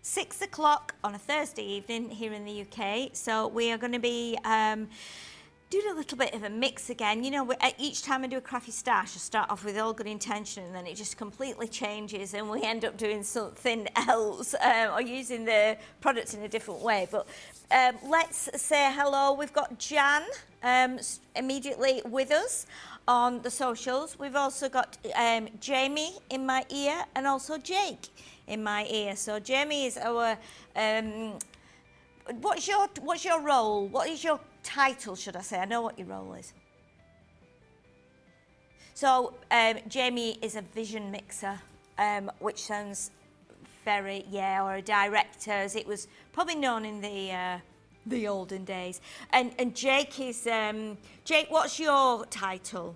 6 o'clock on a Thursday evening here in the UK. So we are going to be doing a little bit of a mix again. You know, each time I do a crafty stash, I start off with all good intention and then it just completely changes and we end up doing something else or using the product in a different way. But let's say hello. We've got Jan immediately with us on the socials. We've also got Jamie in my ear and also Jake in my ear. So Jamie is our what's your role? What is your title, should I say? I know what your role is. So Jamie is a vision mixer, which sounds very, or a director, as it was probably known in the olden days. And Jake is Jake. What's your title?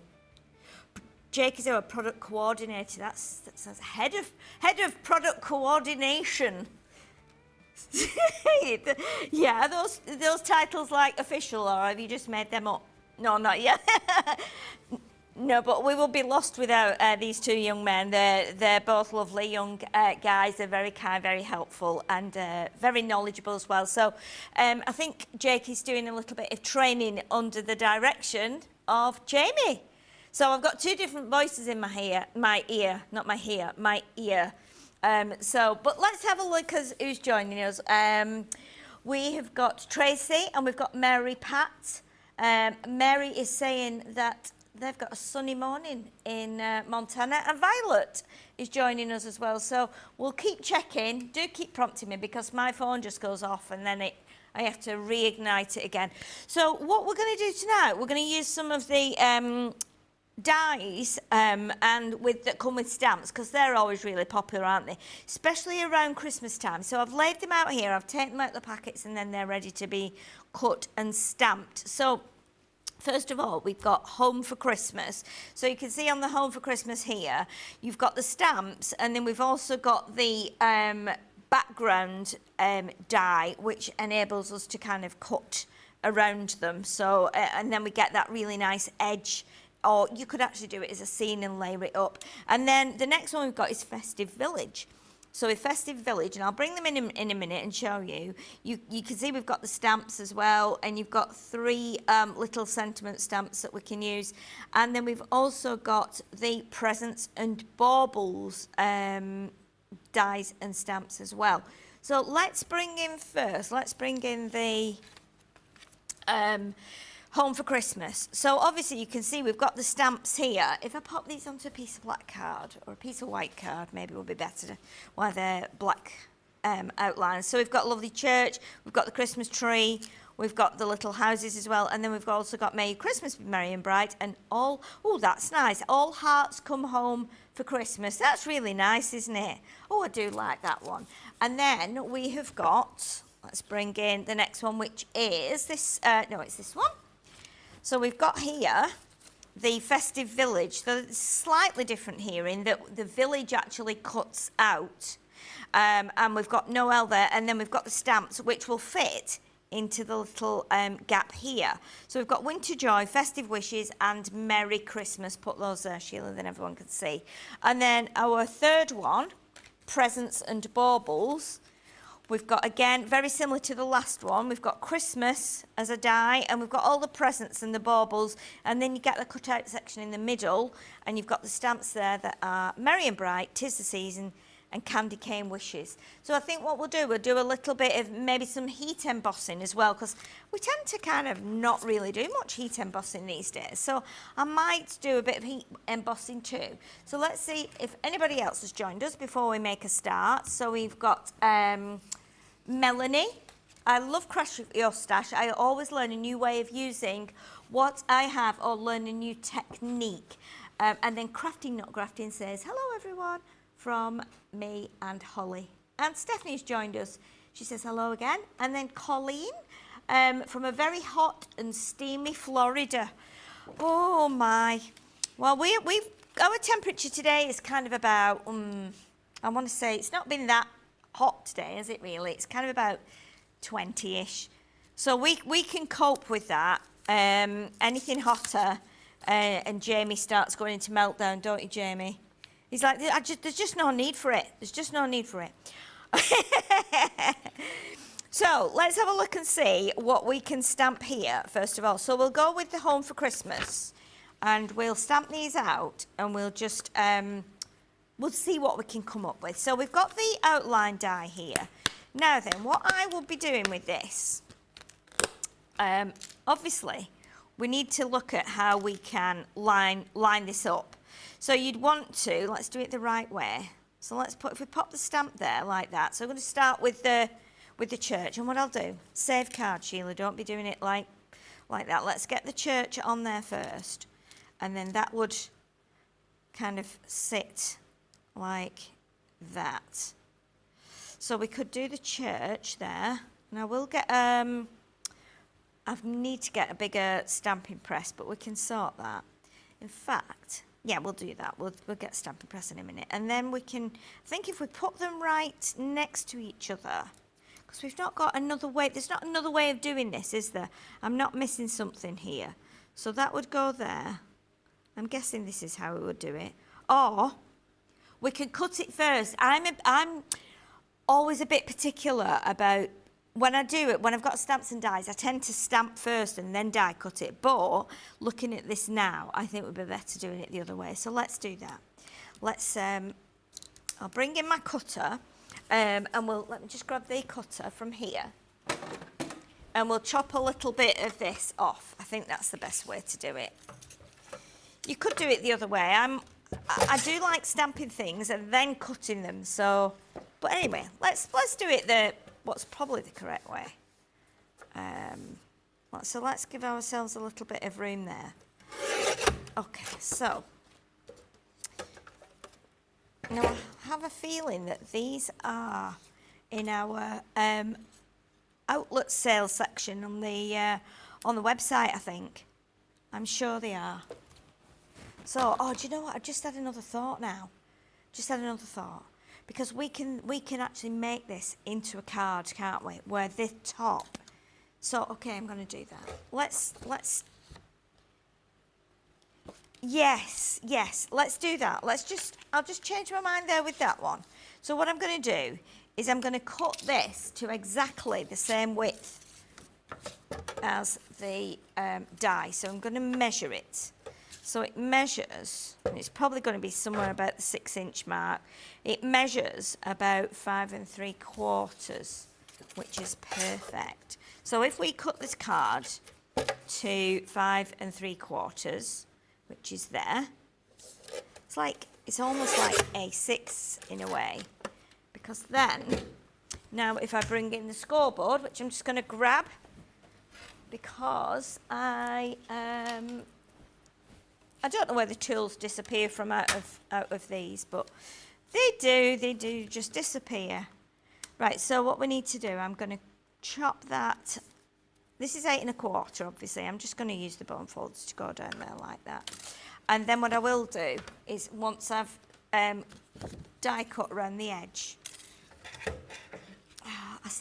Jake is our product coordinator. That's head of product coordination. Yeah, are those titles like official, or have you just made them up? No, not yet. No, but we will be lost without these two young men. They're both lovely young guys. They're very kind, very helpful, and very knowledgeable as well. So I think Jake is doing a little bit of training under the direction of Jamie. So I've got two different voices in my ear. But let's have a look at who's joining us. We have got Tracy and we've got Mary Pat. Mary is saying that they've got a sunny morning in Montana, and Violet is joining us as well. So we'll keep checking. Do keep prompting me because my phone just goes off and then I have to reignite it again. So what we're going to do tonight, we're going to use some of the dies and that come with stamps, because they're always really popular, aren't they, especially around Christmas time. So I've laid them out here, I've taken them out of the packets, and then they're ready to be cut and stamped. So first of all, we've got Home for Christmas. So you can see on the Home for Christmas here, you've got the stamps, and then we've also got the background die, which enables us to kind of cut around them. So and then we get that really nice edge, or you could actually do it as a scene and layer it up. And then the next one we've got is Festive Village. So with Festive Village, and I'll bring them in a minute and show you, you can see we've got the stamps as well, and you've got three little sentiment stamps that we can use. And then we've also got the presents and baubles dies and stamps as well. So let's bring in the Home for Christmas. So obviously you can see we've got the stamps here. If I pop these onto a piece of black card or a piece of white card, maybe it will be better while they're black outlines. So we've got a lovely church, we've got the Christmas tree, we've got the little houses as well, and then we've also got May Christmas be merry and bright, and all, oh, that's nice, all hearts come home for Christmas. That's really nice, isn't it? Oh, I do like that one. And then we have got, let's bring in the next one, which is this, no, it's this one. So we've got here the Festive Village. So it's slightly different here in that the village actually cuts out, and we've got Noel there, and then we've got the stamps which will fit into the little gap here. So we've got Winter Joy, Festive Wishes, and Merry Christmas. Put those there, Sheila, then everyone can see. And then our third one, Presents and Baubles. We've got, again, very similar to the last one, we've got Christmas as a die, and we've got all the presents and the baubles, and then you get the cut-out section in the middle, and you've got the stamps there that are Merry and Bright, 'Tis the Season, and Candy Cane Wishes. So I think what we'll do a little bit of maybe some heat embossing as well, because we tend to kind of not really do much heat embossing these days. So I might do a bit of heat embossing too. So let's see if anybody else has joined us before we make a start. So we've got Melanie. I love Crash Your Stash. I always learn a new way of using what I have or learn a new technique. And then Crafty Not Grafting says, hello everyone, from me and Holly. And Stephanie's joined us. She says hello again. And then Colleen from a very hot and steamy Florida. Oh my. Well, our temperature today is kind of about, I want to say it's not been that hot today, is it really? It's kind of about 20-ish. So we can cope with that. Anything hotter, and Jamie starts going into meltdown, don't you, Jamie? He's like, there's just no need for it. There's just no need for it. So let's have a look and see what we can stamp here, first of all. So we'll go with the Home for Christmas, and we'll stamp these out, and we'll just, we'll see what we can come up with. So we've got the outline die here. Now then, what I will be doing with this, obviously, we need to look at how we can line this up. So you'd want to, let's do it the right way. So let's put, if we pop the stamp there like that. So I'm going to start with the church, and what I'll do, save card, Sheila, don't be doing it like that. Let's get the church on there first, and then that would kind of sit like that. So we could do the church there. Now we'll get, I need to get a bigger stamping press, but we can sort that. In fact, yeah, we'll do that. We'll get stamping press in a minute. And then we can, I think if we put them right next to each other, because we've not got another way, there's not another way of doing this, is there? I'm not missing something here. So that would go there. I'm guessing this is how we would do it. Or we can cut it first. I'm always a bit particular about when I do it, when I've got stamps and dies, I tend to stamp first and then die cut it. But looking at this now, I think it would be better doing it the other way. So let's do that. Let's, I'll bring in my cutter, and let me just grab the cutter from here. And we'll chop a little bit of this off. I think that's the best way to do it. You could do it the other way. I do like stamping things and then cutting them. So, but anyway, let's do it what's probably the correct way. So let's give ourselves a little bit of room there. Okay, so now I have a feeling that these are in our outlet sales section on the website, I think. I'm sure they are. So, oh, do you know what? I've just had another thought now. Just had another thought. Because we can actually make this into a card, can't we? Where the top. So, okay, I'm going to do that. Let's. Yes, let's do that. I'll just change my mind there with that one. So what I'm going to do is I'm going to cut this to exactly the same width as the die. So I'm going to measure it. So it measures, and it's probably going to be somewhere about the 6-inch mark. It measures about 5 3/4, which is perfect. So if we cut this card to 5 3/4, which is there, it's almost like A6 in a way, because then, now if I bring in the scoreboard, which I'm just going to grab, because I don't know where the tools disappear from out of these, but they do just disappear. Right, so what we need to do, I'm going to chop that. This is 8 1/4, obviously. I'm just going to use the bone folds to go down there like that. And then what I will do is, once I've die cut around the edge,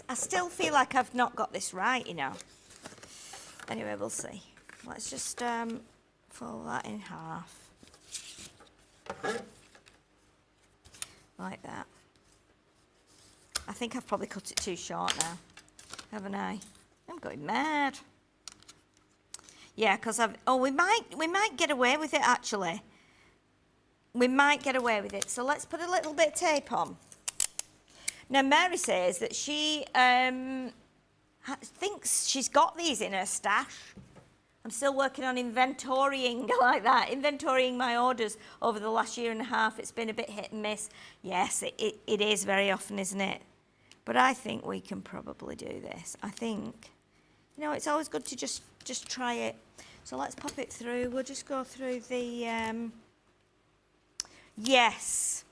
I still feel like I've not got this right, you know. Anyway, we'll see. Let's just fold that in half. Like that. I think I've probably cut it too short now, haven't I? I'm going mad. Yeah, because we might get away with it actually. We might get away with it. So let's put a little bit of tape on. Now Mary says that she thinks she's got these in her stash. I'm still working on inventorying like that, inventorying my orders over the last 1.5 years. It's been a bit hit and miss. Yes, it is very often, isn't it? But I think we can probably do this. I think, you know, it's always good to just try it. So let's pop it through. We'll just go through the, yes.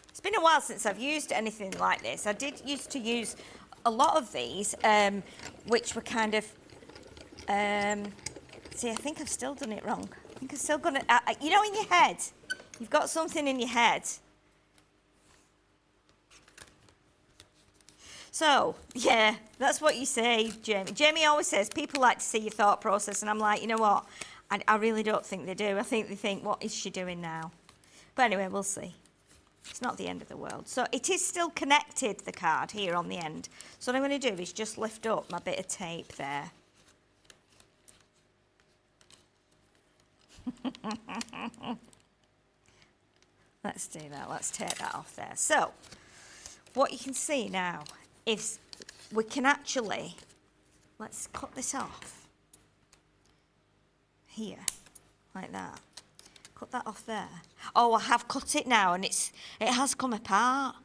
It's been a while since I've used anything like this. I did used to use a lot of these, which were kind of, see, I think I've still done it wrong. I think I've still got it, you know, in your head, you've got something in your head. So, yeah, that's what you say, Jamie. Jamie always says people like to see your thought process, and I'm like, you know what? I really don't think they do. I think they think, what is she doing now? But anyway, we'll see. It's not the end of the world. So it is still connected, the card, here on the end. So what I'm going to do is just lift up my bit of tape there. Let's do that. Let's take that off there. So what you can see now is we can actually, let's cut this off here, like that. Cut that off there. Oh, I have cut it now, and it has come apart.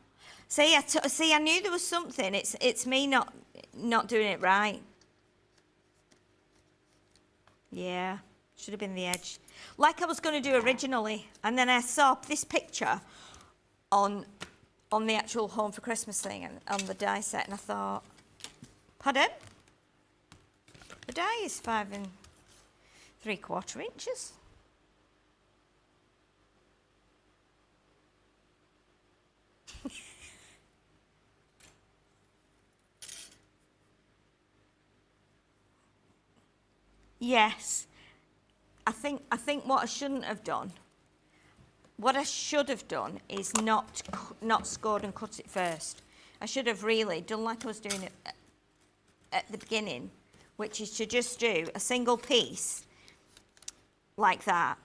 See, I knew there was something. It's me not doing it right. Yeah, should have been the edge, like I was going to do originally, and then I saw this picture on the actual Home for Christmas thing and on the die set, and I thought, pardon? The die is 5 3/4 inches. Yes, I think what I shouldn't have done, what I should have done is not scored and cut it first. I should have really done like I was doing it at the beginning, which is to just do a single piece like that.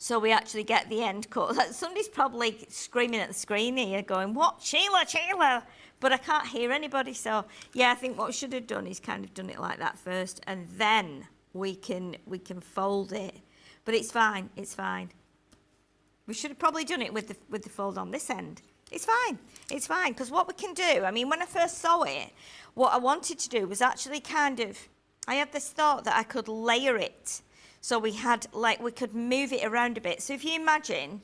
So we actually get the end cut. Somebody's probably screaming at the screen here going, what, Sheila, Sheila? But I can't hear anybody. So yeah, I think what we should have done is kind of done it like that first, and then we can fold it. But it's fine, it's fine. We should have probably done it with the fold on this end. It's fine, because what we can do, I mean, when I first saw it, what I wanted to do was actually I had this thought that I could layer it. So we could move it around a bit. So if you imagine,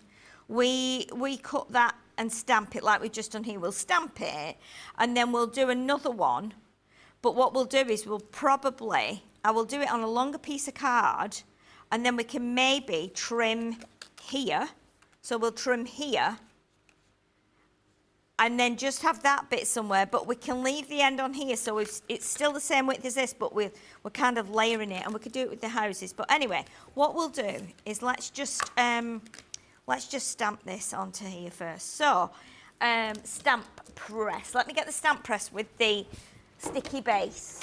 we cut that and stamp it like we've just done here. We'll stamp it, and then we'll do another one. But what we'll do is I will do it on a longer piece of card, and then we can maybe trim here. So we'll trim here, and then just have that bit somewhere, but we can leave the end on here, so it's still the same width as this, but we're kind of layering it, and we could do it with the houses. But anyway, what we'll do is let's just stamp this onto here first. So, stamp press. Let me get the stamp press with the sticky base.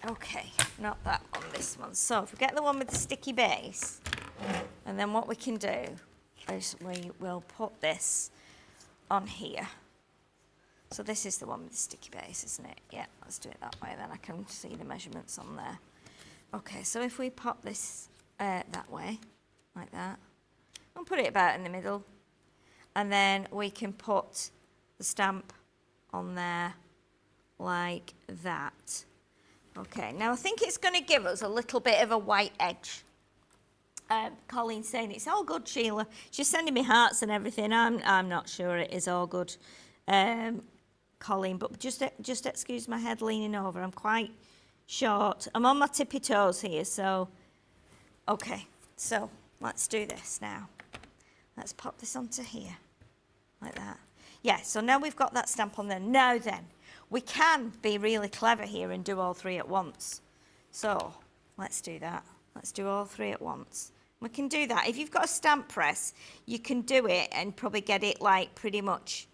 Okay, not that one, this one. So if we get the one with the sticky base, and then what we can do is we will put this on here. So this is the one with the sticky base, isn't it? Yeah, let's do it that way, then I can see the measurements on there. Okay, so if we pop this that way, like that, and put it about in the middle, and then we can put the stamp on there like that. Okay, now I think it's going to give us a little bit of a white edge. Colleen's saying it's all good, Sheila. She's sending me hearts and everything. I'm not sure it is all good, Colleen, but just excuse my head leaning over. I'm quite short. I'm on my tippy toes here, so okay. So let's do this now. Let's pop this onto here, like that. Yeah, so now we've got that stamp on there. Now then, we can be really clever here and do all three at once. So let's do that. Let's do all three at once. We can do that. If you've got a stamp press, you can do it and probably get it like pretty much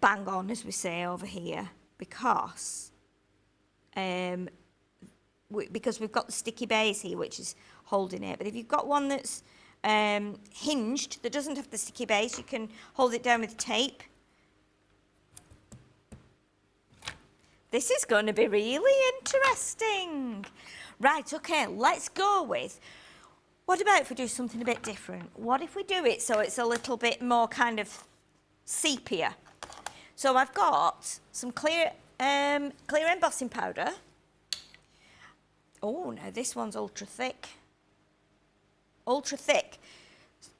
bang on, as we say over here, because we've got the sticky base here, which is holding it. But if you've got one that's hinged, that doesn't have the sticky base, you can hold it down with tape. This is going to be really interesting. Right, okay, let's go with, what about if we do something a bit different? What if we do it so it's a little bit more kind of sepia? So I've got some clear embossing powder. Oh, now this one's ultra thick. Ultra thick.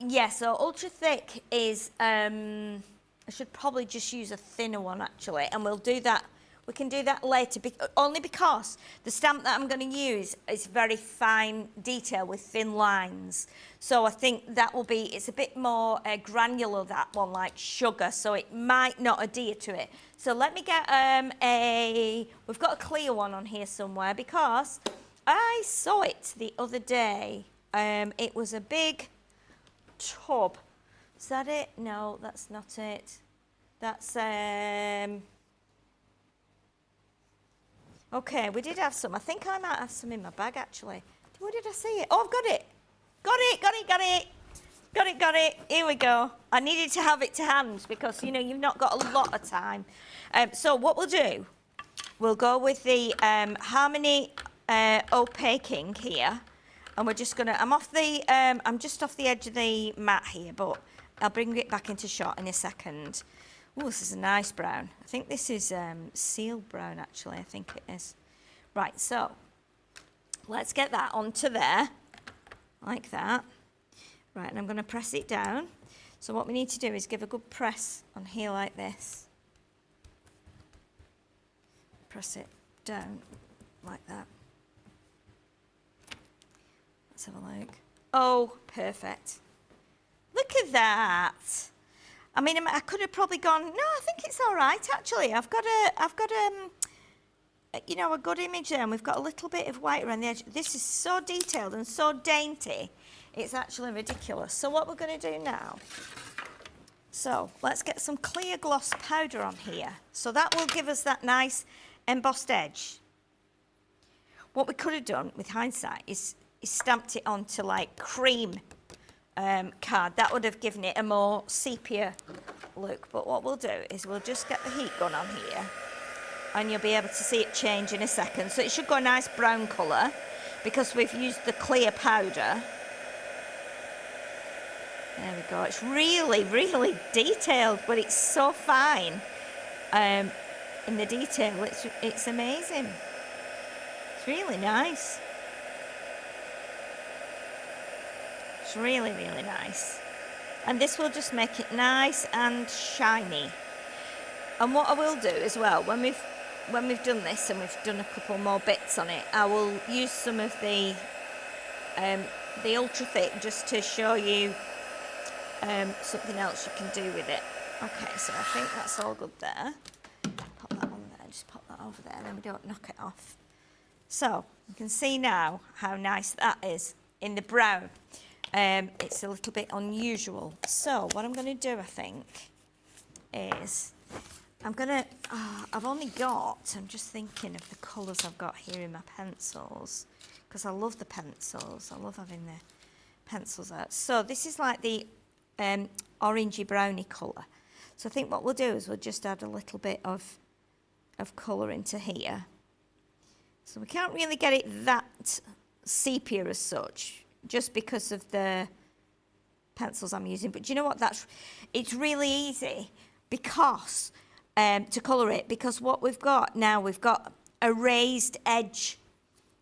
Yeah, so ultra thick is, I should probably just use a thinner one actually, and we'll do that. We can do that later, only because the stamp that I'm going to use is very fine detail with thin lines. So I think that will be, it's a bit more granular, that one, like sugar, so it might not adhere to it. So let me get we've got a clear one on here somewhere, because I saw it the other day. It was a big tub. Is that it? No, that's not it. That's, okay, we did have some. I think I might have some in my bag, actually. Where did I see it? Oh, I've got it. Got it, got it, got it. Got it, got it. Here we go. I needed to have it to hand because, you know, you've not got a lot of time. So what we'll do, we'll go with the Harmony opaquing here. And we're just gonna, I'm just off the edge of the mat here, but I'll bring it back into shot in a second. Oh, this is a nice brown. I think this is seal brown, actually. I think it is. Right, so let's get that onto there, like that. Right, and I'm going to press it down. So what we need to do is give a good press on here like this. Press it down like that. Let's have a look. Oh, perfect. Look at that. I mean, I could have probably gone, no, I think it's all right, actually. I've got you know, a good image there, and we've got a little bit of white around the edge. This is so detailed and so dainty, it's actually ridiculous. So what we're going to do now, so let's get some clear gloss powder on here. So that will give us that nice embossed edge. What we could have done, with hindsight, is stamped it onto like cream card. That would have given it a more sepia look. But what we'll do is we'll just get the heat gun on here, and you'll be able to see it change in a second. So it should go a nice brown colour because we've used the clear powder. There we go. It's really, really detailed, but it's so fine in the detail. It's amazing. It's really nice. It's really, really nice. And this will just make it nice and shiny. And what I will do as well, when we've done this and we've done a couple more bits on it, I will use some of the ultra thick just to show you something else you can do with it. Okay, so I think that's all good there. Pop that on there, just pop that over there, and then we don't knock it off. So you can see now how nice that is in the brown. It's a little bit unusual. So what I'm going to do, I think, is I'm just thinking of the colours I've got here in my pencils, because I love the pencils. I love having the pencils out. So this is like the orangey browny colour. So I think what we'll do is we'll just add a little bit of colour into here. So we can't really get it that sepia as such, just because of the pencils I'm using. But do you know what? It's really easy because to colour it, because what we've got now, we've got a raised edge.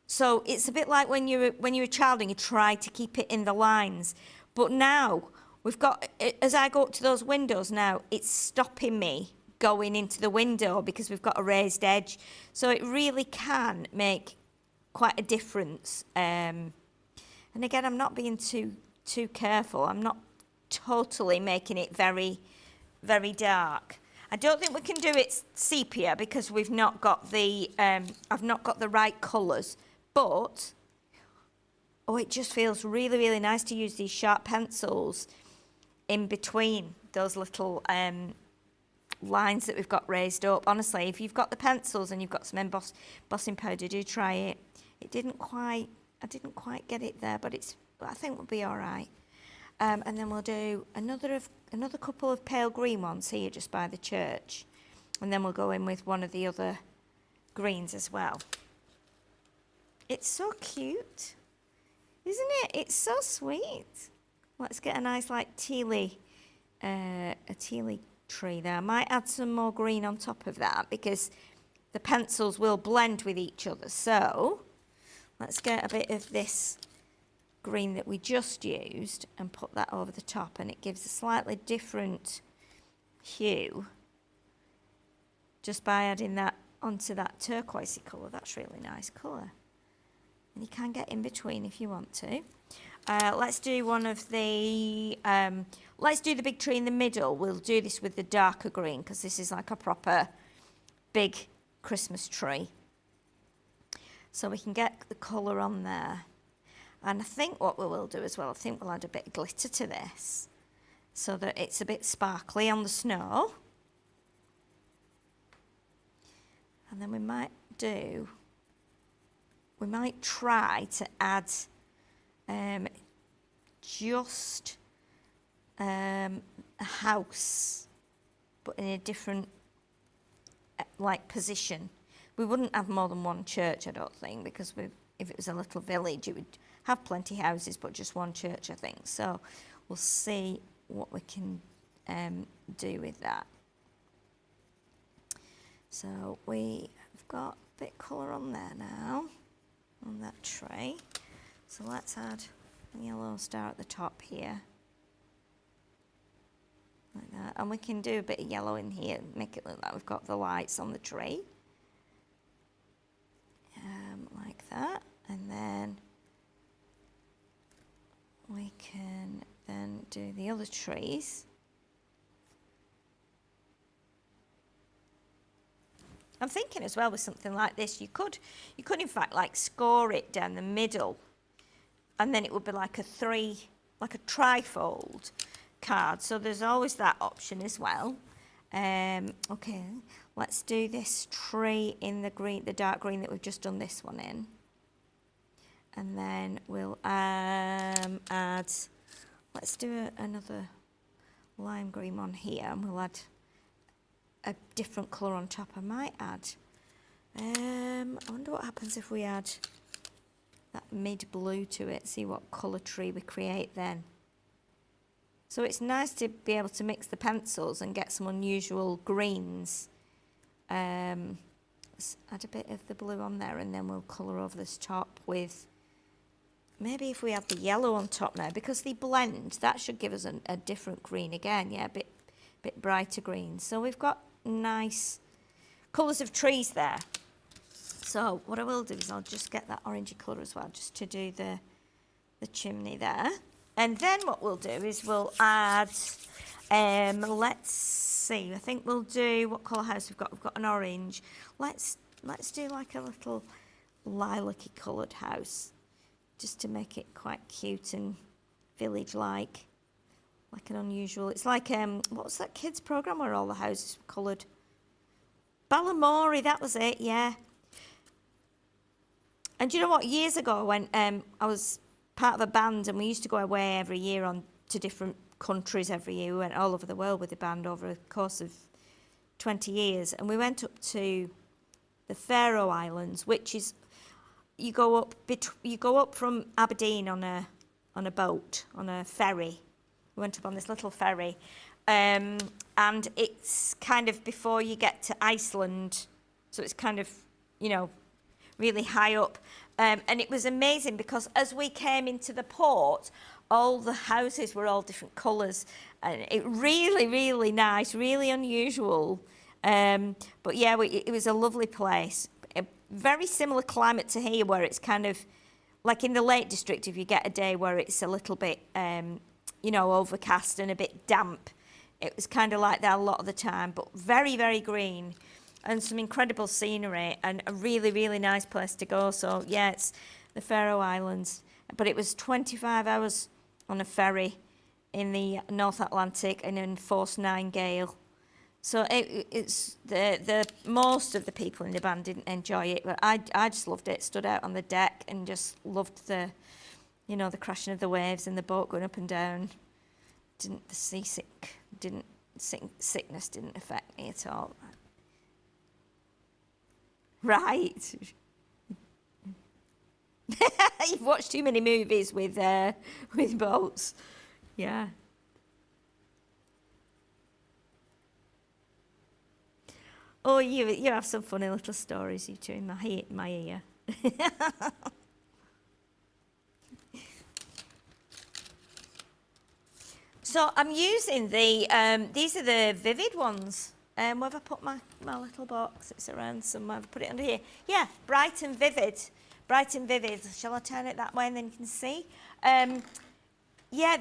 So it's a bit like when you're a child and you try to keep it in the lines. But now we've got, as I go up to those windows now, it's stopping me going into the window because we've got a raised edge. So it really can make quite a difference. And again, I'm not being too careful. I'm not totally making it very, very dark. I don't think we can do it sepia because we've not got the, I've not got the right colours. But, oh, it just feels really, really nice to use these sharp pencils in between those little lines that we've got raised up. Honestly, if you've got the pencils and you've got some embossing powder, do try it. I didn't quite get it there, but I think we'll be all right. And then we'll do another couple of pale green ones here just by the church. And then we'll go in with one of the other greens as well. It's so cute, isn't it? It's so sweet. Let's get a nice like tealy, a tealy tree there. I might add some more green on top of that because the pencils will blend with each other. So let's get a bit of this green that we just used and put that over the top, and it gives a slightly different hue just by adding that onto that turquoisey colour. That's really nice colour. And you can get in between if you want to. Let's do one of the, let's do the big tree in the middle. We'll do this with the darker green because this is like a proper big Christmas tree. So we can get the colour on there. And I think what we will do as well, I think we'll add a bit of glitter to this so that it's a bit sparkly on the snow. And then we might try to add just a house, but in a different like position. We wouldn't have more than one church, I don't think, because if it was a little village, it would have plenty of houses, but just one church, I think. So we'll see what we can do with that. So we've got a bit of colour on there now, on that tray. So let's add a yellow star at the top here. Like that. And we can do a bit of yellow in here, make it look like we've got the lights on the tree. Like that. And then we can then do the other trees. I'm thinking as well with something like this, you could in fact like score it down the middle, and then it would be like a trifold card. So there's always that option as well. Okay, let's do this tree in the green, the dark green that we've just done this one in. And then we'll add, let's do another lime green one here, and we'll add a different colour on top. I might add, I wonder what happens if we add that mid blue to it, see what colour tree we create then. So it's nice to be able to mix the pencils and get some unusual greens. Let's add a bit of the blue on there, and then we'll colour over this top with, maybe if we add the yellow on top now, because they blend, that should give us a different green again, yeah, a bit brighter green. So we've got nice colours of trees there. So what I will do is I'll just get that orangey colour as well, just to do the chimney there. And then what we'll do is we'll add, let's see, I think we'll do, what colour house we've got? We've got an orange. Let's do like a little lilac-y coloured house, just to make it quite cute and village-like, like an unusual. It's like, what was that kids' programme where all the houses were coloured? Balamori, that was it, yeah. And do you know what? Years ago, when I was part of a band, and we used to go away every year to different countries every year. We went all over the world with the band over a course of 20 years. And we went up to the Faroe Islands, which is, you go up from Aberdeen on a boat, on a ferry. We went up on this little ferry. And it's kind of before you get to Iceland. So it's kind of, you know, really high up. And it was amazing because as we came into the port, all the houses were all different colours. And it really, really nice, really unusual. But yeah, it was a lovely place. A very similar climate to here, where it's kind of like in the Lake District, if you get a day where it's a little bit, you know, overcast and a bit damp, it was kind of like that a lot of the time, but very, very green. And some incredible scenery, and a really, really nice place to go. So yeah, it's the Faroe Islands, but it was 25 hours on a ferry in the North Atlantic and in force 9 gale. So it's the most of the people in the band didn't enjoy it, but I just loved it. Stood out on the deck and just loved the, you know, the crashing of the waves and the boat going up and down. Sickness didn't affect me at all. Right. You've watched too many movies with boats. Yeah. Oh, you have some funny little stories, you two, in my ear. So I'm using these are the Vivid ones. Where have I put my little box? It's around somewhere. I've put it under here. Yeah, Bright and Vivid. Bright and Vivid. Shall I turn it that way and then you can see? Yeah,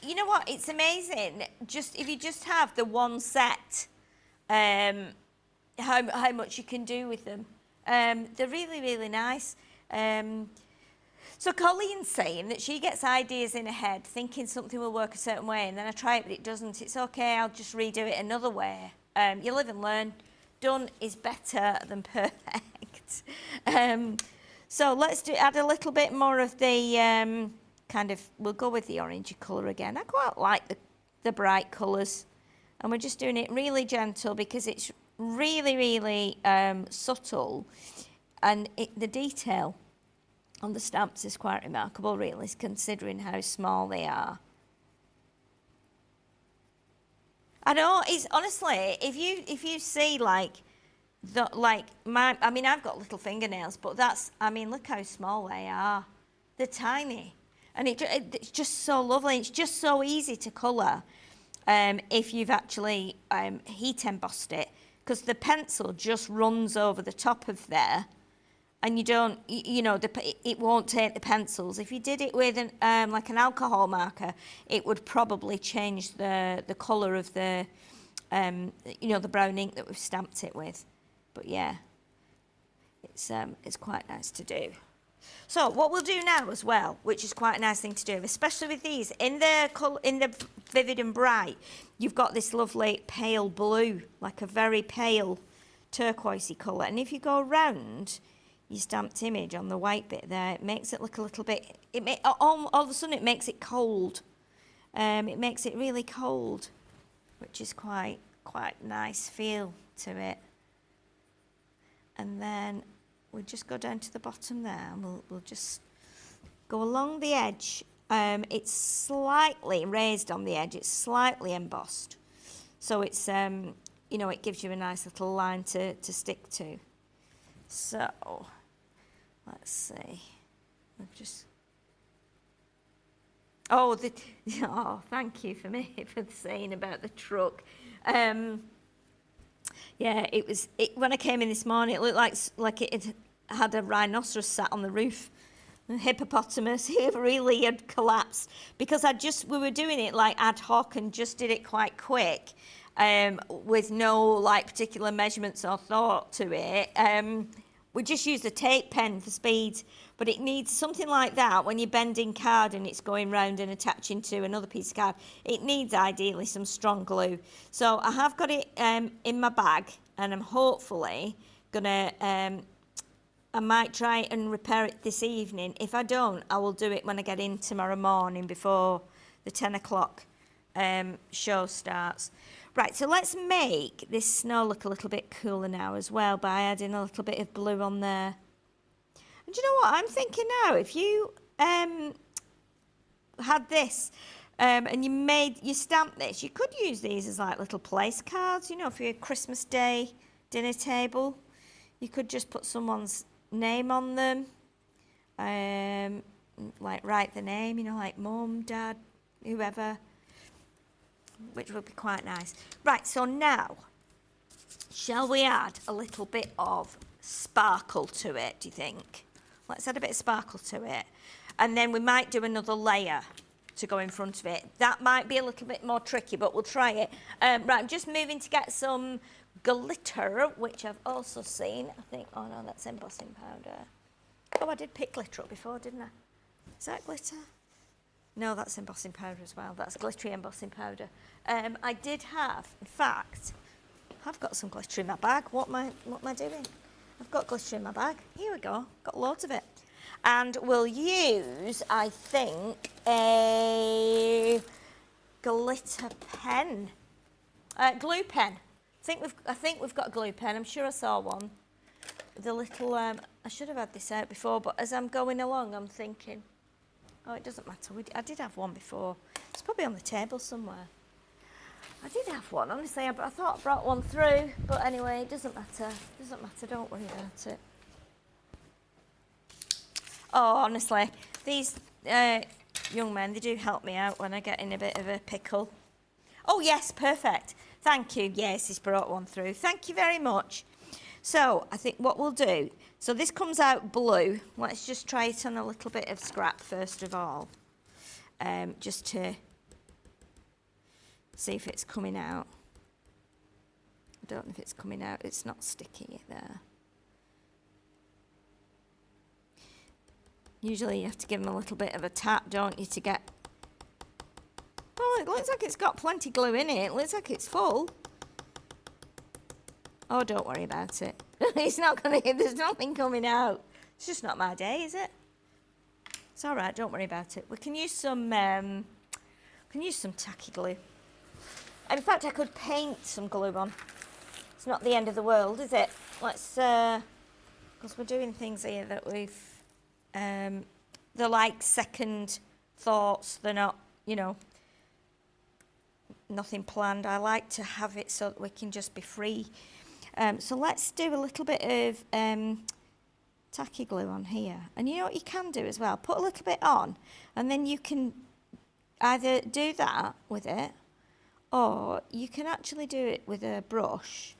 you know what? It's amazing. If you just have the one set, how much you can do with them. They're really, really nice. So Colleen's saying that she gets ideas in her head, thinking something will work a certain way, and then I try it, but it doesn't. It's okay, I'll just redo it another way. You live and learn. Done is better than perfect. So let's add a little bit more of the we'll go with the orangey colour again. I quite like the bright colours. And we're just doing it really gentle because it's really, really subtle. And the detail on the stamps is quite remarkable, really, considering how small they are. I know, it's honestly, if you see I've got little fingernails, but look how small they are. They're tiny. And it's just so lovely. It's just so easy to colour if you've actually heat embossed it, because the pencil just runs over the top of there. And you don't, it won't take the pencils. If you did it with an alcohol marker, it would probably change the colour of the brown ink that we've stamped it with. But yeah, it's quite nice to do. So what we'll do now as well, which is quite a nice thing to do, especially with these in the vivid and bright, you've got this lovely pale blue, like a very pale turquoisey colour. And if you go around your stamped image on the white bit there, it makes it look a little bit, all of a sudden it makes it cold. It makes it really cold, which is quite nice feel to it. And then we'll just go down to the bottom there, and we'll just go along the edge. It's slightly raised on the edge, it's slightly embossed. So it's, it gives you a nice little line to stick to. So, let's see. I've just... Oh, thank you for saying about the truck. Yeah, when I came in this morning, it looked like it had a rhinoceros sat on the roof. A hippopotamus. It really had collapsed because we were doing it like ad hoc and just did it quite quick, with no particular measurements or thought to it. We just used a tape pen for speed, but it needs something like that when you're bending card and it's going round and attaching to another piece of card. It needs ideally some strong glue. So I have got it in my bag, and I'm hopefully gonna, I might try and repair it this evening. If I don't, I will do it when I get in tomorrow morning before the 10 o'clock show starts. Right, so let's make this snow look a little bit cooler now as well by adding a little bit of blue on there. And do you know what I'm thinking now? If you had this and you stamped this, you could use these as like little place cards, for your Christmas Day dinner table. You could just put someone's name on them, write the name, like mum, dad, whoever, which would be quite nice. Right, so now, shall we add a little bit of sparkle to it, do you think? Let's add a bit of sparkle to it. And then we might do another layer to go in front of it. That might be a little bit more tricky, but we'll try it. Right, I'm just moving to get some glitter, which I've also seen. I think, oh no, that's embossing powder. Oh, I did pick glitter up before, didn't I? Is that glitter? No, that's embossing powder as well. That's glittery embossing powder. I did have, in fact, I've got some glitter in my bag. What am I doing? I've got glitter in my bag. Here we go. Got loads of it. And we'll use, I think, a glitter pen, glue pen. I think we've got a glue pen. I'm sure I saw one. The little, I should have had this out before, but as I'm going along, I'm thinking, oh, it doesn't matter. I did have one before. It's probably on the table somewhere. I did have one, honestly. I thought I brought one through, but anyway, it doesn't matter. It doesn't matter. Don't worry about it. Oh, honestly, these young men, they do help me out when I get in a bit of a pickle. Oh, yes, perfect. Thank you. Yes, he's brought one through. Thank you very much. So I think what we'll do, so this comes out blue. Let's just try it on a little bit of scrap first of all, just to see if it's coming out. I don't know if it's coming out. It's not sticking it there. Usually you have to give them a little bit of a tap, don't you, to get... Well, it looks like it's got plenty glue in it. It looks like it's full. Oh, don't worry about it. It's not going to... There's nothing coming out. It's just not my day, is it? It's all right, don't worry about it. We can use some tacky glue. In fact, I could paint some glue on. It's not the end of the world, is it? Let's... Because we're doing things here that we've... they're like second thoughts. They're not, you know, nothing planned. I like to have it so that we can just be free. So let's do a little bit of tacky glue on here. And you know what you can do as well? Put a little bit on, and then you can either do that with it, or you can actually do it with a brush,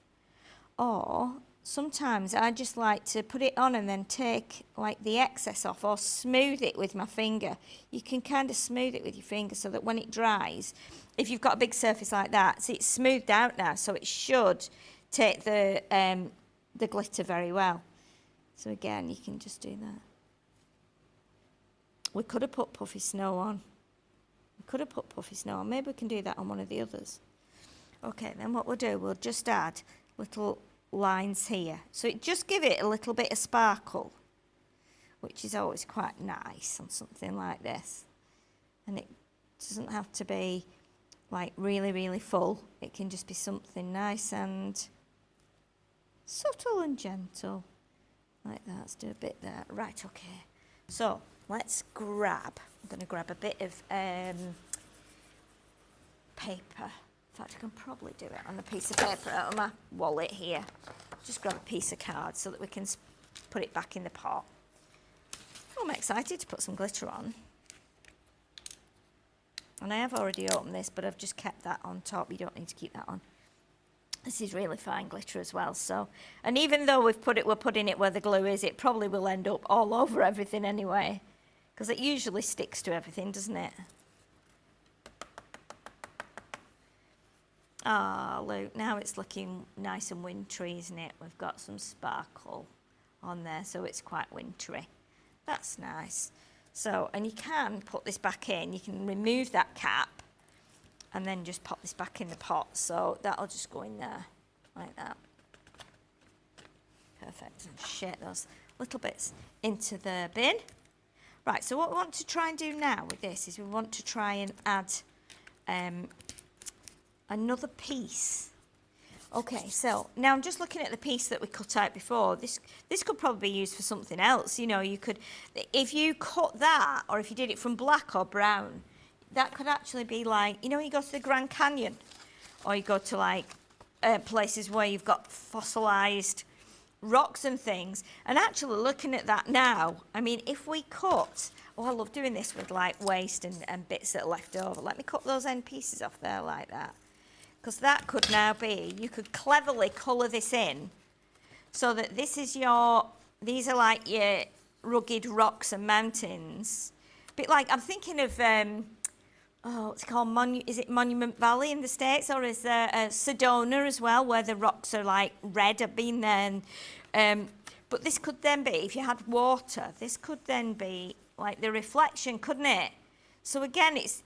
or sometimes I just like to put it on and then take like the excess off, or smooth it with my finger. You can kind of smooth it with your finger so that when it dries, if you've got a big surface like that, see, it's smoothed out now, so it should take the glitter very well. So again, you can just do that. We could have put puffy snow on. Maybe we can do that on one of the others. Okay, then what we'll do, we'll just add little lines here, so it just give it a little bit of sparkle, which is always quite nice on something like this. And it doesn't have to be like really full. It can just be something nice and subtle and gentle like that. Let's do a bit there. Right, okay, so let's grab, I'm going to grab a bit of paper. In fact, I can probably do it on a piece of paper out of my wallet here. Just grab a piece of card so that we can put it back in the pot. Oh, I'm excited to put some glitter on. And I have already opened this, but I've just kept that on top. You don't need to keep that on. This is really fine glitter as well. So, and even though we're putting it where the glue is, it probably will end up all over everything anyway, because it usually sticks to everything, doesn't it? Ah, look, now it's looking nice and wintry, isn't it? We've got some sparkle on there, so it's quite wintry. That's nice. So, and you can put this back in. You can remove that cap and then just pop this back in the pot. So that'll just go in there like that. Perfect. And shake those little bits into the bin. Right, so what we want to try and do now with this is we want to try and add another piece. Okay, so now I'm just looking at the piece that we cut out before. This could probably be used for something else. You know, you could, if you cut that, or if you did it from black or brown, that could actually be like, you know, you go to the Grand Canyon, or you go to like places where you've got fossilized rocks and things, and actually looking at that now, I mean, if we cut, oh, I love doing this with like waste and bits that are left over. Let me cut those end pieces off there like that. Because that could now be, you could cleverly colour this in so that this is your, these are like your rugged rocks and mountains. A bit like, I'm thinking of, oh, it's called, is it Monument Valley in the States, or is there Sedona as well, where the rocks are like red? I've been there. And, but this could then be, if you had water, this could then be like the reflection, couldn't it? So again, it's,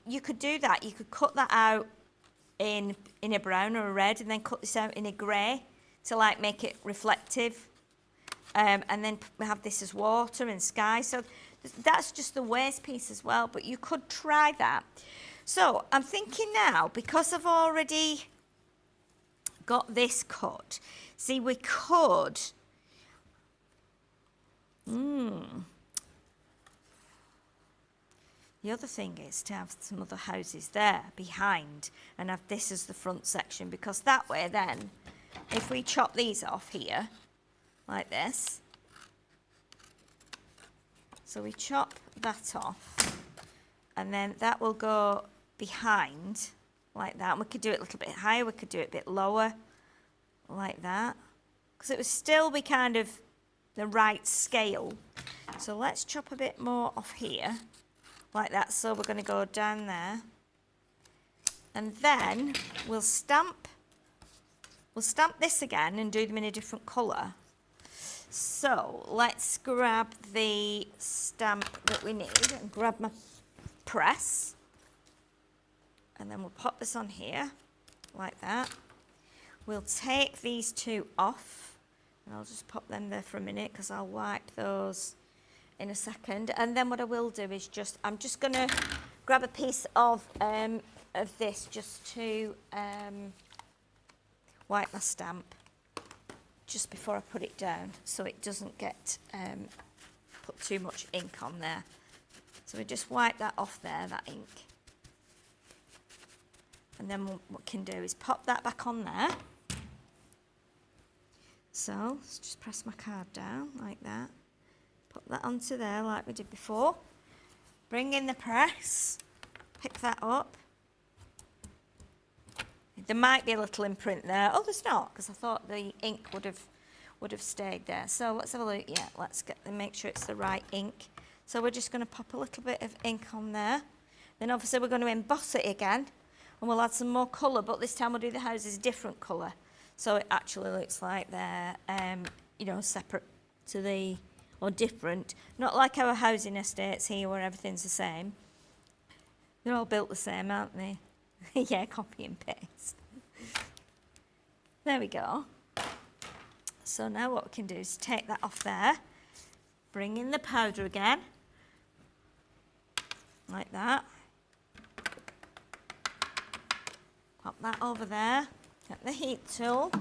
you could do that. You could cut that out in a brown or a red, and then cut this out in a grey to like make it reflective, and then we have this as water and sky. So that's just the waste piece as well, but you could try that. So I'm thinking now, because I've already got this cut, see, we could the other thing is to have some other houses there behind and have this as the front section, because that way then, if we chop these off here, like this, so we chop that off, and then that will go behind, like that, and we could do it a little bit higher, we could do it a bit lower, like that, because it would still be kind of the right scale. So let's chop a bit more off here, like that. So we're going to go down there, and then we'll stamp this again and do them in a different colour. So let's grab the stamp that we need and grab my press. And then we'll pop this on here like that. We'll take these two off and I'll just pop them there for a minute because I'll wipe those in a second. And then what I will do is I'm just going to grab a piece of this just to wipe my stamp just before I put it down so it doesn't get put too much ink on there. So we just wipe that off there, that ink. And then what we can do is pop that back on there. So let's just press my card down like that. Put that onto there like we did before. Bring in the press, pick that up. There might be a little imprint there. Oh, there's not, because I thought the ink would have stayed there. So let's have a look. Yeah, let's make sure it's the right ink. So we're just going to pop a little bit of ink on there. Then obviously we're going to emboss it again, and we'll add some more colour. But this time we'll do the houses a different colour, so it actually looks like they're you know, separate to the, or different. Not like our housing estates here where everything's the same. They're all built the same, aren't they? Yeah, copy and paste. There we go. So now what we can do is take that off there, bring in the powder again, like that. Pop that over there, get the heat tool,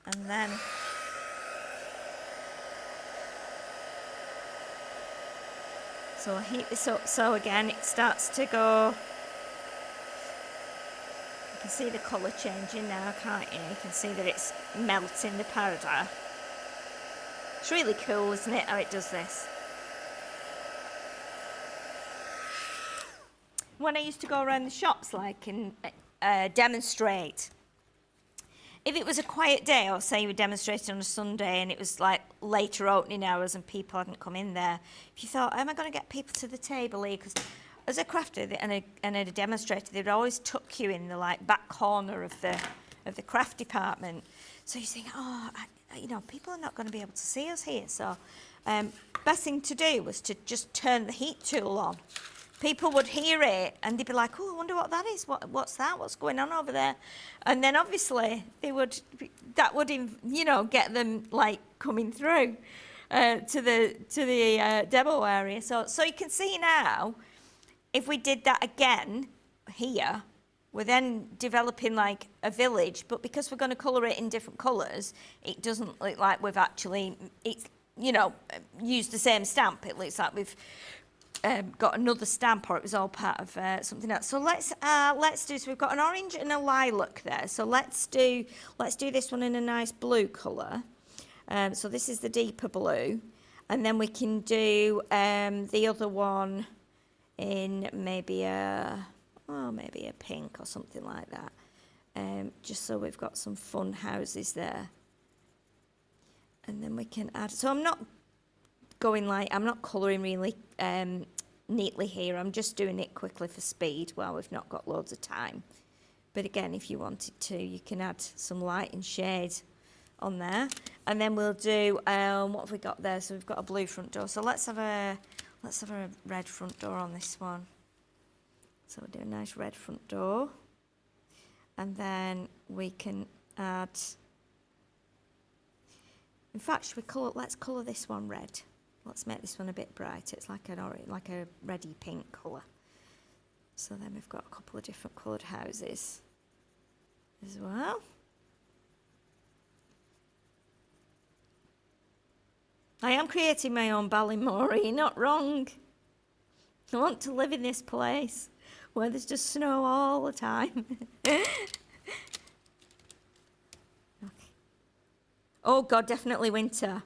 and then so I'll heat this up so again it starts to go. You can see the colour changing now, can't you? You can see that it's melting the powder. It's really cool, isn't it, how it does this? When I used to go around the shops, like, and demonstrate, if it was a quiet day, or say you were demonstrating on a Sunday and it was like later opening hours and people hadn't come in there, if you thought, am I going to get people to the table here? Because as a crafter and a demonstrator, they'd always tuck you in the like back corner of the craft department. So you think, oh, you know, people are not going to be able to see us here. So best thing to do was to just turn the heat tool on. People would hear it and they'd be like, oh, I wonder what that is. What's that? What's going on over there? And then obviously that would you know, get them like coming through to the demo area. So you can see now. If we did that again here, we're then developing like a village, but because we're going to colour it in different colours, it doesn't look like we've actually, you know, used the same stamp. It looks like we've got another stamp, or it was all part of something else. So let's do. So we've got an orange and a lilac there. So let's do this one in a nice blue colour. So this is the deeper blue, and then we can do the other one in maybe a pink or something like that, just so we've got some fun houses there. And then we can add, so I'm not colouring really neatly here, I'm just doing it quickly for speed while we've not got loads of time. But again, if you wanted to, you can add some light and shade on there. And then we'll do, what have we got there? So we've got a blue front door, so let's have a red front door on this one. So we'll do a nice red front door. And then we can add, in fact, let's colour this one red. Let's make this one a bit brighter. It's like like a reddy pink colour. So then we've got a couple of different coloured houses as well. I am creating my own Ballymore, you're not wrong. I want to live in this place where there's just snow all the time. Okay. Oh God, definitely winter.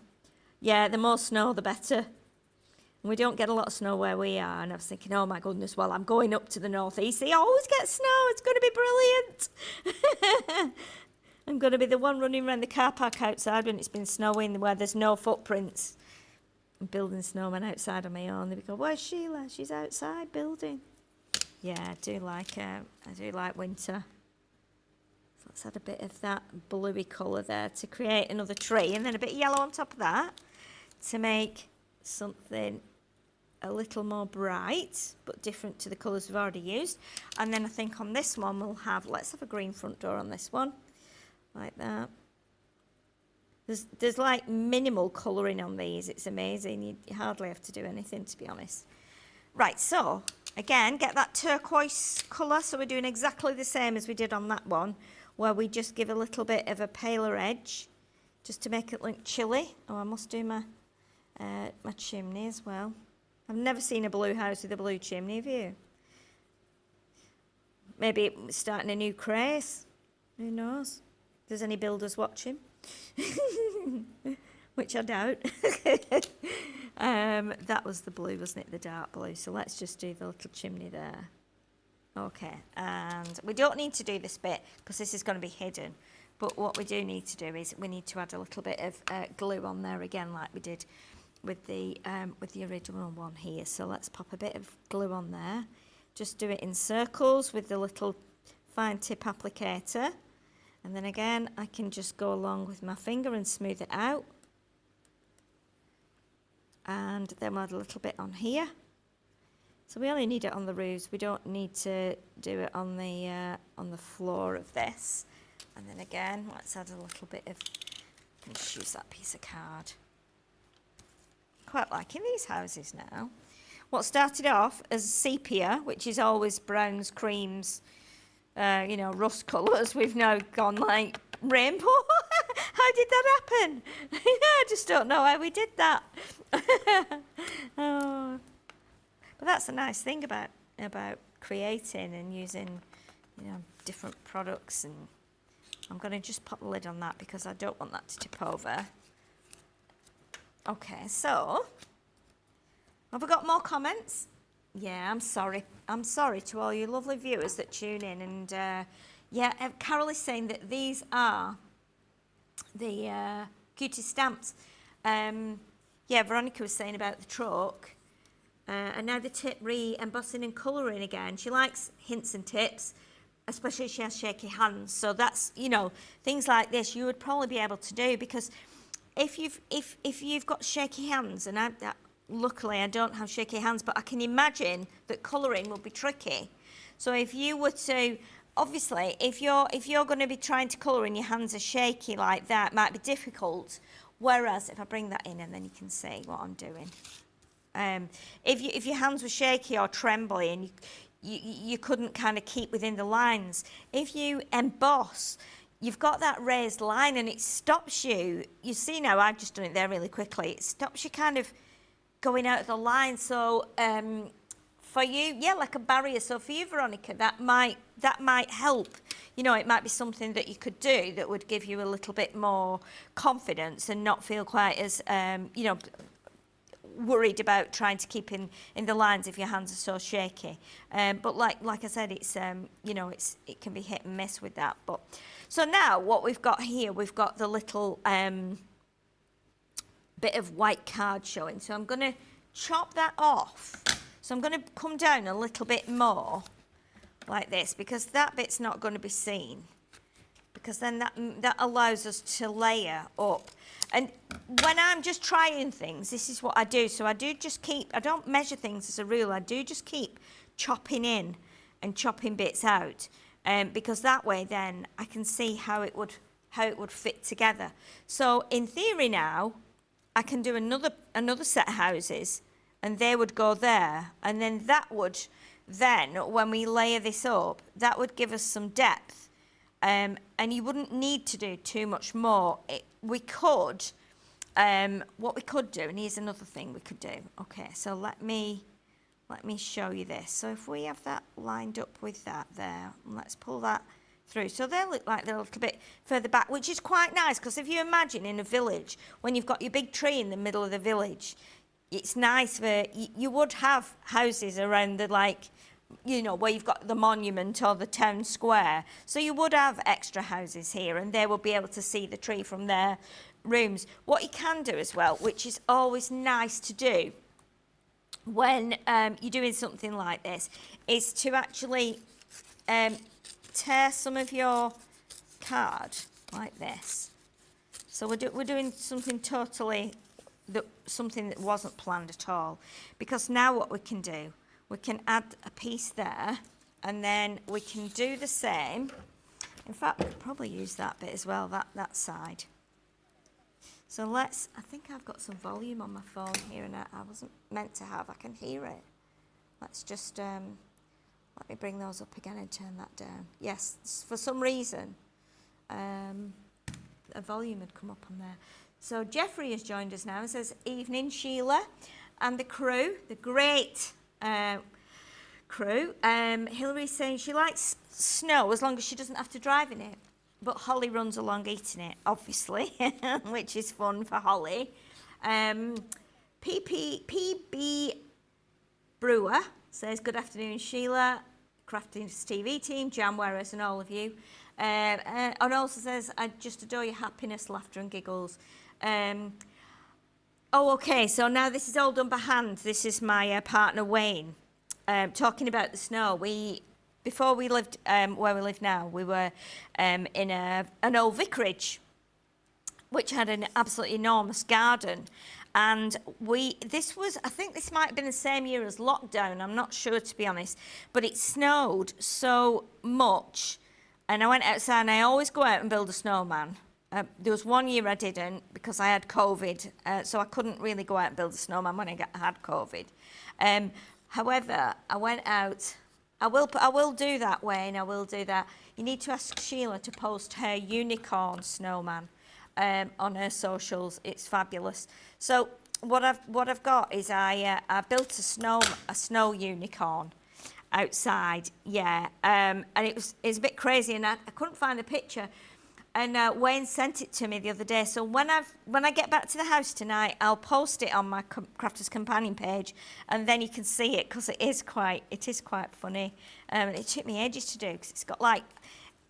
Yeah, the more snow, the better. And we don't get a lot of snow where we are. And I was thinking, oh my goodness, well, I'm going up to the northeast. They always get snow. It's going to be brilliant. I'm going to be the one running around the car park outside when it's been snowing, where there's no footprints. I'm building snowmen outside on my own. They go, where's Sheila? She's outside building. Yeah, I do like winter. So Let's add a bit of that bluey colour there to create another tree, and then a bit of yellow on top of that to make something a little more bright, but different to the colours we've already used. And then I think on this one we'll have, let's have a green front door on this one, like that. There's like minimal colouring on these, it's amazing. You hardly have to do anything, to be honest. Right, so again, get that turquoise colour, so we're doing exactly the same as we did on that one, where we just give a little bit of a paler edge, just to make it look chilly. Oh, I must do my my chimney as well. I've never seen a blue house with a blue chimney, have you? Maybe it's starting a new craze. Who knows? If there's any builders watching. Which I doubt. That was the blue, wasn't it? The dark blue. So let's just do the little chimney there. Okay, and we don't need to do this bit because this is going to be hidden. But what we do need to do is we need to add a little bit of glue on there again, like we did with the original one here. So let's pop a bit of glue on there. Just do it in circles with the little fine tip applicator. And then again, I can just go along with my finger and smooth it out. And then we'll add a little bit on here. So we only need it on the roofs. We don't need to do it on the floor of this. And then again, let's add a little bit of, let's use that piece of card. Quite liking these houses now. What started off as sepia, which is always browns, creams, you know, rust colours, we've now gone like rainbow. How did that happen? I just don't know how we did that. Oh. But that's the nice thing about creating and using, you know, different products. And I'm going to just pop the lid on that because I don't want that to tip over. Okay, so have we got more comments? Yeah, I'm sorry. I'm sorry to all you lovely viewers that tune in. And yeah, Carol is saying that these are the cutie stamps. Yeah, Veronica was saying about the chalk. And now the tip re-embossing and colouring again. She likes hints and tips, especially if she has shaky hands. So that's, you know, things like this you would probably be able to do, because if you've got shaky hands, and luckily I don't have shaky hands, but I can imagine that colouring will be tricky. So if you were to, obviously, if you're going to be trying to colour and your hands are shaky like that, it might be difficult. Whereas if I bring that in and then you can see what I'm doing. If your hands were shaky or trembly and you couldn't kind of keep within the lines, if you emboss, you've got that raised line and it stops you. You see now, I've just done it there really quickly. It stops you kind of going out of the line. So for you, yeah, like a barrier. So for you, Veronica, that might help. You know, it might be something that you could do that would give you a little bit more confidence and not feel quite as, you know, worried about trying to keep in the lines if your hands are so shaky. But like I said, it's you know, it can be hit and miss with that. But so now what we've got here, we've got the little bit of white card showing. So I'm going to chop that off. So I'm going to come down a little bit more like this, because that bit's not going to be seen, because then that allows us to layer up. And when I'm just trying things, this is what I do. So I do just keep, I don't measure things as a rule. I do just keep chopping in and chopping bits out, because that way then I can see how it would fit together. So in theory now, I can do another set of houses, and they would go there, and then that would then, when we layer this up, that would give us some depth, and you wouldn't need to do too much more. We could, what we could do, and here's another thing we could do. Okay, so let me show you this. So if we have that lined up with that there, and let's pull that through. So they look like they're a little bit further back, which is quite nice, because if you imagine in a village, when you've got your big tree in the middle of the village, it's nice for, you would have houses around the, like, you know, where you've got the monument or the town square. So you would have extra houses here, and they will be able to see the tree from their rooms. What you can do as well, which is always nice to do when you're doing something like this, is to actually tear some of your card like this. So we're doing something totally, something that wasn't planned at all. Because now what we can do, we can add a piece there, and then we can do the same. In fact, we could probably use that bit as well, that side. So I think I've got some volume on my phone here, and I wasn't meant to have. I can hear it. Let's just, let me bring those up again and turn that down. Yes, for some reason, a volume had come up on there. So Jeffrey has joined us now and says, evening Sheila and the crew, the great crew. Hillary's saying she likes snow as long as she doesn't have to drive in it. But Holly runs along eating it, obviously, which is fun for Holly. PB Brewer says, good afternoon, Sheila, Crafty TV team, jam wearers and all of you. And also says, I just adore your happiness, laughter and giggles. Oh, okay, so now this is all done by hand. This is my partner, Wayne, talking about the snow. Before we lived where we live now, we were in an old vicarage, which had an absolutely enormous garden. And I think this might have been the same year as lockdown, I'm not sure to be honest, but it snowed so much. And I went outside, and I always go out and build a snowman. There was one year I didn't because I had COVID, so I couldn't really go out and build a snowman when I had COVID. However, I went out. I will do that, Wayne, I will do that. You need to ask Sheila to post her unicorn snowman on her socials. It's fabulous. So what I've got is I built a snow unicorn outside, yeah, and it's a bit crazy, and I couldn't find the picture. And Wayne sent it to me the other day. So when I get back to the house tonight, I'll post it on my Crafters Companion page, and then you can see it because it is quite funny. It took me ages to do because it's got like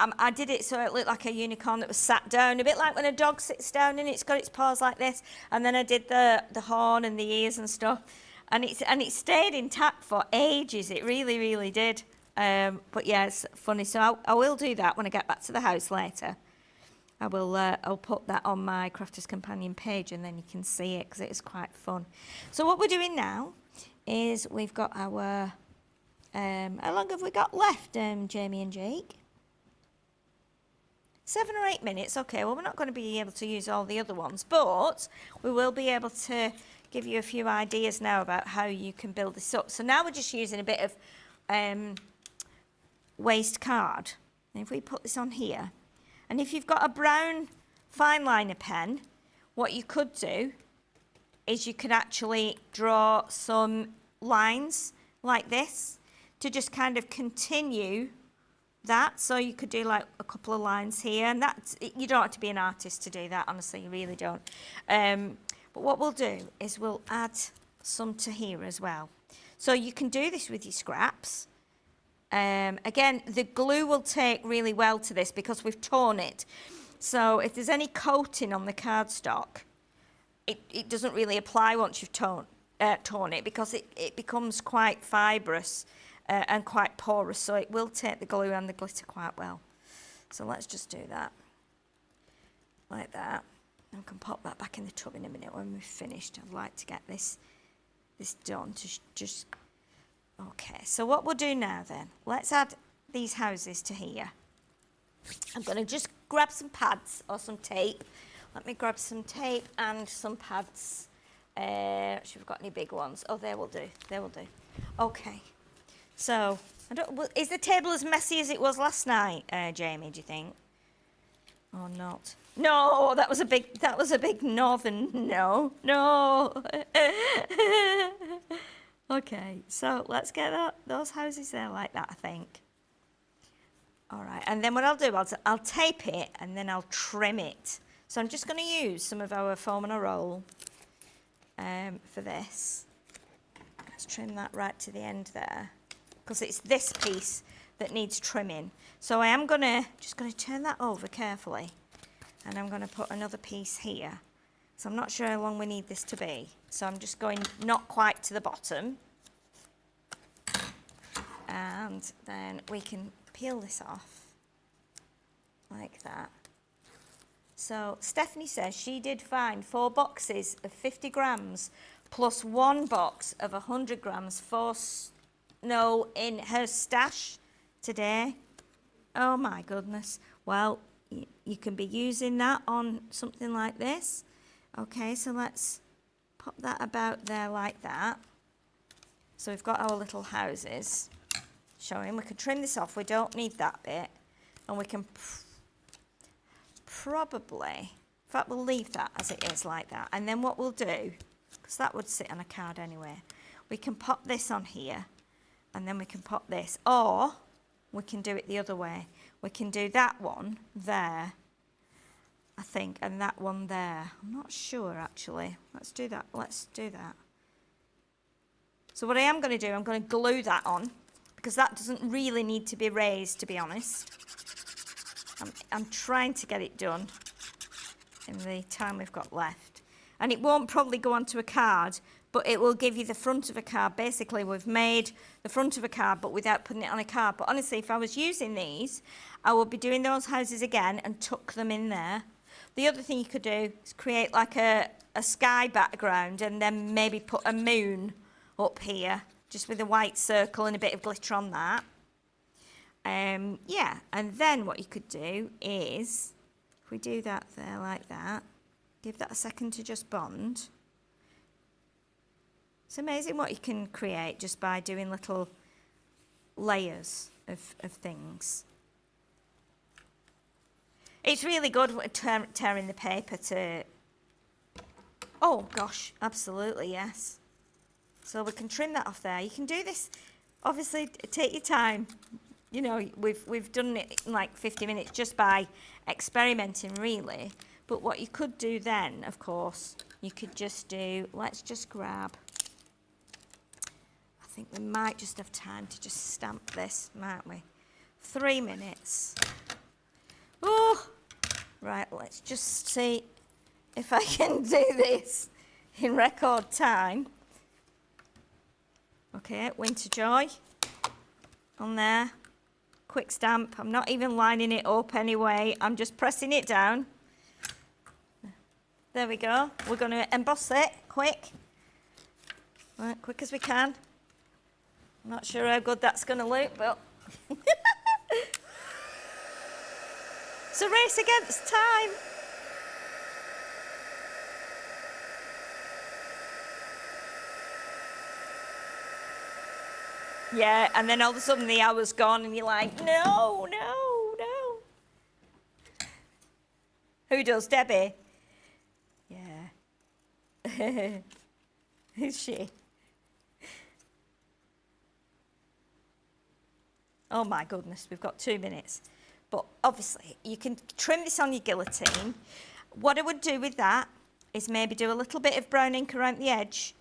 I did it so it looked like a unicorn that was sat down, a bit like when a dog sits down and it's got its paws like this. And then I did the horn and the ears and stuff, and it stayed intact for ages. It really, really did. But yeah, it's funny. So I will do that when I get back to the house later. I'll put that on my Crafters Companion page, and then you can see it because it is quite fun. So what we're doing now is we've got our, how long have we got left, Jamie and Jake? 7 or 8 minutes, okay, well we're not going to be able to use all the other ones, but we will be able to give you a few ideas now about how you can build this up. So now we're just using a bit of waste card. And if we put this on here, and if you've got a brown fine liner pen, what you could do is you could actually draw some lines like this to just kind of continue that. So you could do like a couple of lines here, and you don't have to be an artist to do that, honestly, you really don't. But what we'll do is we'll add some to here as well. So you can do this with your scraps. Again, the glue will take really well to this because we've torn it. So if there's any coating on the cardstock, it doesn't really apply once you've torn it because it becomes quite fibrous and quite porous. So it will take the glue and the glitter quite well. So let's just do that like that. And we can pop that back in the tub in a minute when we've finished. I'd like to get this done to just... Okay, so what we'll do now then, let's add these houses to here. I'm going to just grab some pads or some tape. Let me grab some tape and some pads. If we've got any big ones. Oh, they will do. They will do. Okay. So, is the table as messy as it was last night, Jamie, do you think? Or not? No, that was a big northern no. No. Okay, so let's get those houses there like that, I think. All right, and then what I'll do, I'll tape it and then I'll trim it. So I'm just going to use some of our foam on a roll for this. Let's trim that right to the end there, because it's this piece that needs trimming. So I am just going to turn that over carefully, and I'm going to put another piece here. So I'm not sure how long we need this to be. So I'm just going not quite to the bottom. And then we can peel this off. like that. So Stephanie says she did find 4 boxes of 50 grams plus 1 box of 100 grams for snow in her stash today. Oh my goodness. Well, you can be using that on something like this. Okay, so let's pop that about there like that. So we've got our little houses showing. We can trim this off. We don't need that bit. And we can probably, in fact, we'll leave that as it is like that. And then what we'll do, because that would sit on a card anyway, we can pop this on here. And then we can pop this. Or we can do it the other way. We can do that one there, I think, and that one there. I'm not sure, actually. Let's do that. Let's do that. So what I am going to do, I'm going to glue that on, because that doesn't really need to be raised, to be honest. I'm trying to get it done in the time we've got left. And it won't probably go onto a card, but it will give you the front of a card. Basically, we've made the front of a card, but without putting it on a card. But honestly, if I was using these, I would be doing those houses again and tuck them in there. The other thing you could do is create like a sky background and then maybe put a moon up here, just with a white circle and a bit of glitter on that. Yeah, and then what you could do is, if we do that there like that, give that a second to just bond. It's amazing what you can create just by doing little layers of things. It's really good tearing the paper to... Oh, gosh, absolutely, yes. So we can trim that off there. You can do this, obviously, take your time. You know, we've done it in like 50 minutes just by experimenting, really. But what you could do then, of course, you could just do... Let's just grab... I think we might just have time to just stamp this, mightn't we? 3 minutes. Oh, right, let's just see if I can do this in record time. Okay, Winter Joy on there. Quick stamp. I'm not even lining it up anyway. I'm just pressing it down. There we go. We're going to emboss it quick. Right, quick as we can. I'm not sure how good that's going to look, but... It's a race against time. Yeah, and then all of a sudden the hour's gone and you're like, no, no, no. Who does? Debbie? Yeah. Who's she? Oh my goodness, we've got 2 minutes. But obviously, you can trim this on your guillotine. What I would do with that is maybe do a little bit of brown ink around the edge.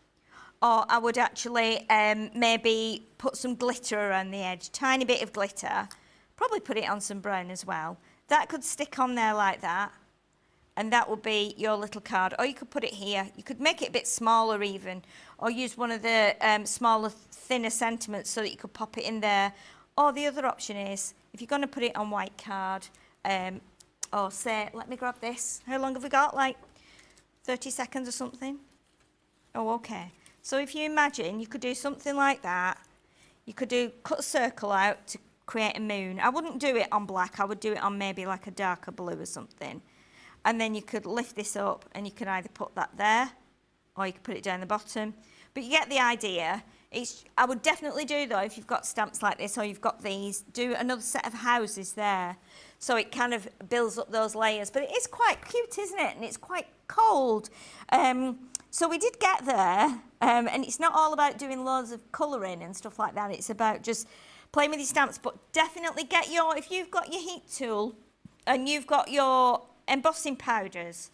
Or I would actually maybe put some glitter around the edge, tiny bit of glitter. Probably put it on some brown as well. That could stick on there like that. And that would be your little card. Or you could put it here. You could make it a bit smaller even. Or use one of the smaller, thinner sentiments so that you could pop it in there. Or the other option is, if you're going to put it on white card, or say, let me grab this. How long have we got? Like 30 seconds or something? Oh, okay. So if you imagine, you could do something like that. You could cut a circle out to create a moon. I wouldn't do it on black. I would do it on maybe like a darker blue or something. And then you could lift this up and you could either put that there or you could put it down the bottom. But you get the idea. I would definitely do, though, if you've got stamps like this or you've got these, do another set of houses there. So it kind of builds up those layers. But it is quite cute, isn't it? And it's quite cold. So we did get there. And it's not all about doing loads of colouring and stuff like that. It's about just playing with your stamps. But definitely get if you've got your heat tool and you've got your embossing powders,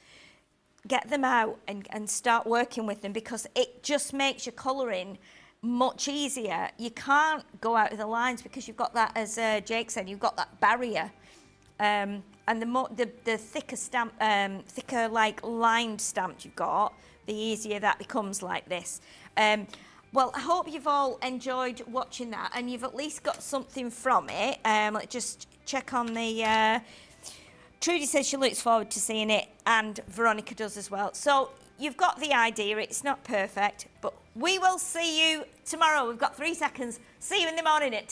get them out and start working with them, because it just makes your colouring much easier. You can't go out of the lines because you've got that, as Jake said, you've got that barrier. And the thicker stamp, thicker like lined stamp you've got, the easier that becomes like this. Well, I hope you've all enjoyed watching that and you've at least got something from it. Let's just check on the Trudy says she looks forward to seeing it, and Veronica does as well. So you've got the idea. It's not perfect, but we will see you tomorrow. We've got 3 seconds. See you in the morning at 10.